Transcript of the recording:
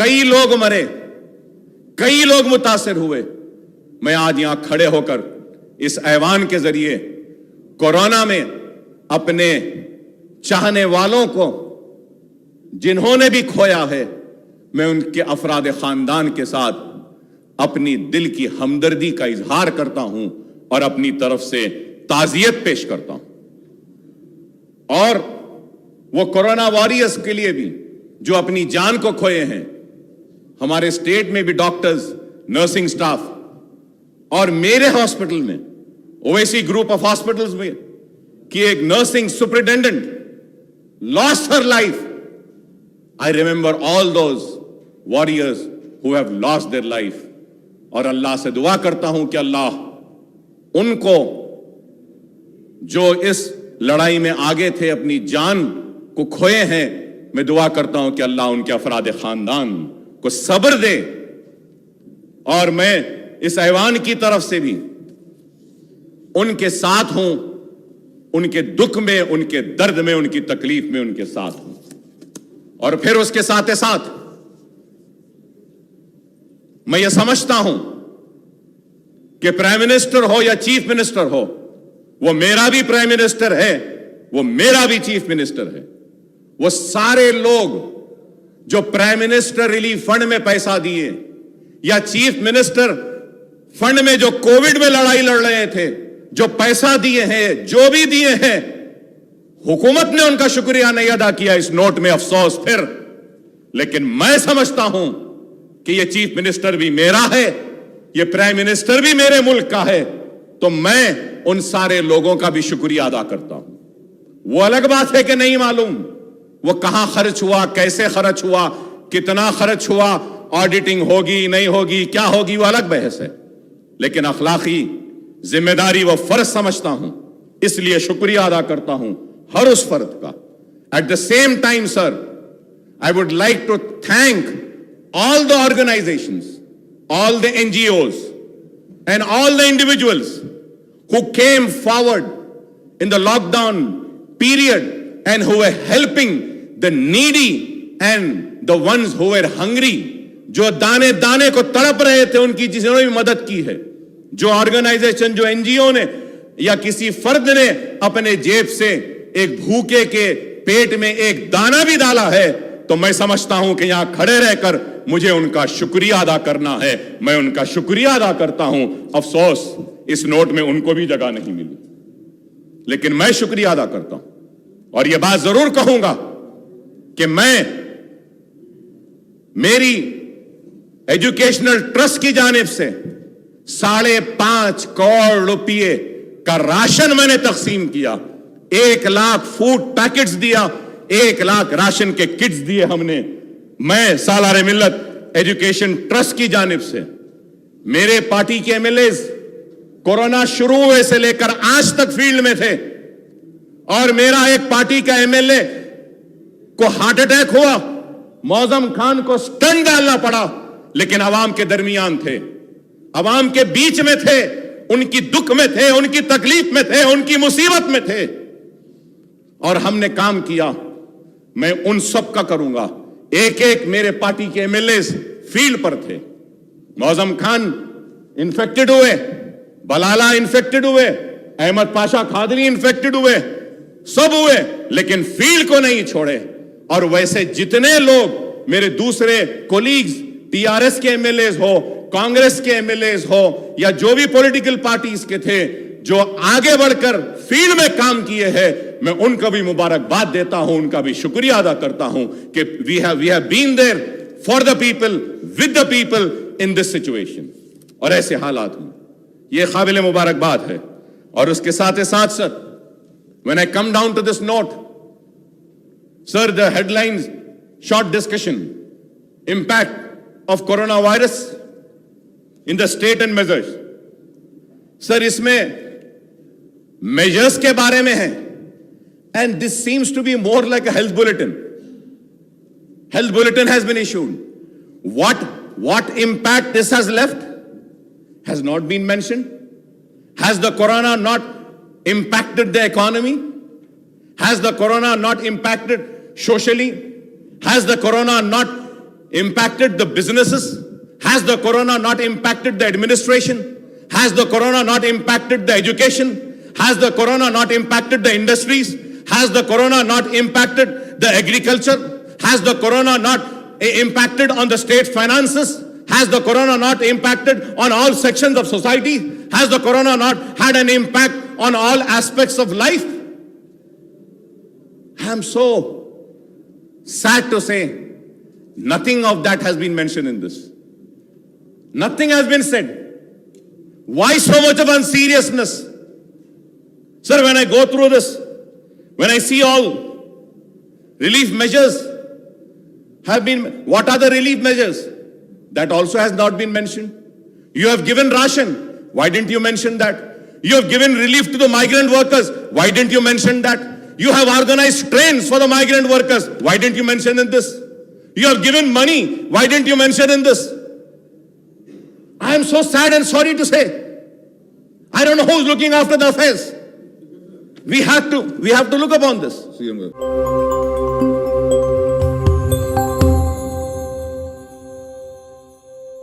کئی لوگ مرے, کئی لوگ متاثر ہوئے. میں آج یہاں کھڑے ہو کر اس ایوان کے ذریعے کورونا میں اپنے چاہنے والوں کو جنہوں نے بھی کھویا ہے, میں ان کے افراد خاندان کے ساتھ اپنی دل کی ہمدردی کا اظہار کرتا ہوں اور اپنی طرف سے تعزیت پیش کرتا ہوں. اور وہ کورونا واریئرز کے لیے بھی جو اپنی جان کو کھوئے ہیں, ہمارے اسٹیٹ میں بھی ڈاکٹرز, نرسنگ سٹاف, اور میرے ہاسپٹل میں اویسی گروپ آف ہاسپٹلز میں کہ ایک nursing superintendent lost her life. I remember all those warriors who have lost their life. اور اللہ سے دعا کرتا ہوں کہ اللہ ان کو جو اس لڑائی میں آگے تھے, اپنی جان کو کھوئے ہیں, میں دعا کرتا ہوں کہ اللہ ان کے افراد خاندان کو صبر دے. اور میں اس ایوان کی طرف سے بھی ان کے ساتھ ہوں, ان کے دکھ میں, ان کے درد میں, ان کی تکلیف میں ان کے ساتھ ہوں. اور پھر اس کے ساتھ ساتھ میں یہ سمجھتا ہوں کہ پرائم منسٹر ہو یا چیف منسٹر ہو, وہ میرا بھی پرائم منسٹر ہے, وہ میرا بھی چیف منسٹر ہے. وہ سارے لوگ جو پرائم منسٹر ریلیف فنڈ میں پیسہ دیے یا چیف منسٹر فنڈ میں جو کووڈ میں لڑائی لڑ رہے تھے, جو پیسہ دیے ہیں, جو بھی دیے ہیں, حکومت نے ان کا شکریہ نہیں ادا کیا. اس نوٹ میں افسوس پھر, لیکن میں سمجھتا ہوں کہ یہ چیف منسٹر بھی میرا ہے, یہ پرائم منسٹر بھی میرے ملک کا ہے, تو میں ان سارے لوگوں کا بھی شکریہ ادا کرتا ہوں. وہ الگ بات ہے کہ نہیں معلوم وہ کہاں خرچ ہوا, کیسے خرچ ہوا, کتنا خرچ ہوا, آڈیٹنگ ہوگی نہیں ہوگی, کیا ہوگی, وہ الگ بحث ہے. لیکن اخلاقی ذمہ داری و فرض سمجھتا ہوں, اس لیے شکریہ ادا کرتا ہوں ہر اس فرد کا. At the same time sir, I would like to thank all the organizations, all the NGOs, and all the individuals who came forward in the lockdown period and who were helping the needy and the ones who were hungry. جو دانے دانے کو تڑپ رہے تھے, ان کی جنہوں نے بھی مدد کی ہے, جو آرگنائزیشن, جو NGO نے یا کسی فرد نے اپنے جیب سے ایک بھوکے کے پیٹ میں ایک دانہ بھی ڈالا ہے, تو میں سمجھتا ہوں کہ یہاں کھڑے رہ کر مجھے ان کا شکریہ ادا کرنا ہے. میں ان کا شکریہ ادا کرتا ہوں. افسوس اس نوٹ میں ان کو بھی جگہ نہیں ملی, لیکن میں شکریہ ادا کرتا ہوں. اور یہ بات ضرور کہوں گا کہ میں میری ایجوکیشنل ٹرسٹ کی جانب سے 5.5 کروڑ روپے کا راشن میں نے تقسیم کیا. 1 لاکھ فوڈ پیکٹس دیا, 1 لاکھ راشن کے کٹس دیے ہم نے. میں سالار ملت ایجوکیشن ٹرسٹ کی جانب سے, میرے پارٹی کے MLAs کورونا شروع ہوئے سے لے کر آج تک فیلڈ میں تھے, اور میرا ایک پارٹی کا MLA کو ہارٹ اٹیک ہوا, معظم خان کو سٹنٹ ڈالنا پڑا, لیکن عوام کے درمیان تھے, عوام کے بیچ میں تھے, ان کی دکھ میں تھے, ان کی تکلیف میں تھے, ان کی مصیبت میں تھے, اور ہم نے کام کیا. میں ان سب کا کروں گا. ایک ایک میرے پارٹی کے MLAs فیلڈ پر تھے. معظم خان انفیکٹڈ ہوئے, بلالہ انفیکٹڈ ہوئے, احمد پاشا قادری انفیکٹڈ ہوئے, سب ہوئے, لیکن فیلڈ کو نہیں چھوڑے. اور ویسے جتنے لوگ میرے دوسرے کولیگز, TRS کے MLAs ہو, کانگریس کے MLAs ہو, یا جو بھی پولیٹیکل پارٹیز کے تھے جو آگے بڑھ کر فیلڈ میں کام کیے ہیں, میں ان کا بھی مبارکباد دیتا ہوں, ان کا بھی شکریہ ادا کرتا ہوں کہ we have been there for the people, with the people in this situation. اور ایسے حالات میں یہ قابل مبارکباد ہے. اور اس کے ساتھ ساتھ سر, when I come down to this note, sir, the headlines, short discussion, impact of coronavirus in the state and measures. سر اس میں میجرز کے بارے میں ہے, and this seems to be more like a health bulletin. Health bulletin has been issued. What impact this has left has not been mentioned. Has the corona not impacted the economy? Has the corona not impacted socially? Has the corona not impacted the businesses? Has the corona not impacted the administration? Has the corona not impacted the education? Has the corona not impacted the industries? Has the corona not impacted the agriculture? Has the corona not impacted on the state finances? Has the corona not impacted on all sections of society? Has the corona not had an impact on all aspects of life? I am so sad to say, nothing of that has been mentioned in this. Nothing has been said. Why so much of unseriousness? Sir, when I go through this, when I see all relief measures have been, what are the relief measures? That also has not been mentioned. You have given ration. Why didn't you mention that? You have given relief to the migrant workers. Why didn't you mention that? You have organized trains for the migrant workers. Why didn't you mention in this? You have given money. Why didn't you mention in this? I am so sad and sorry to say. I don't know who's looking after the affairs. We have to look upon this. CM గారు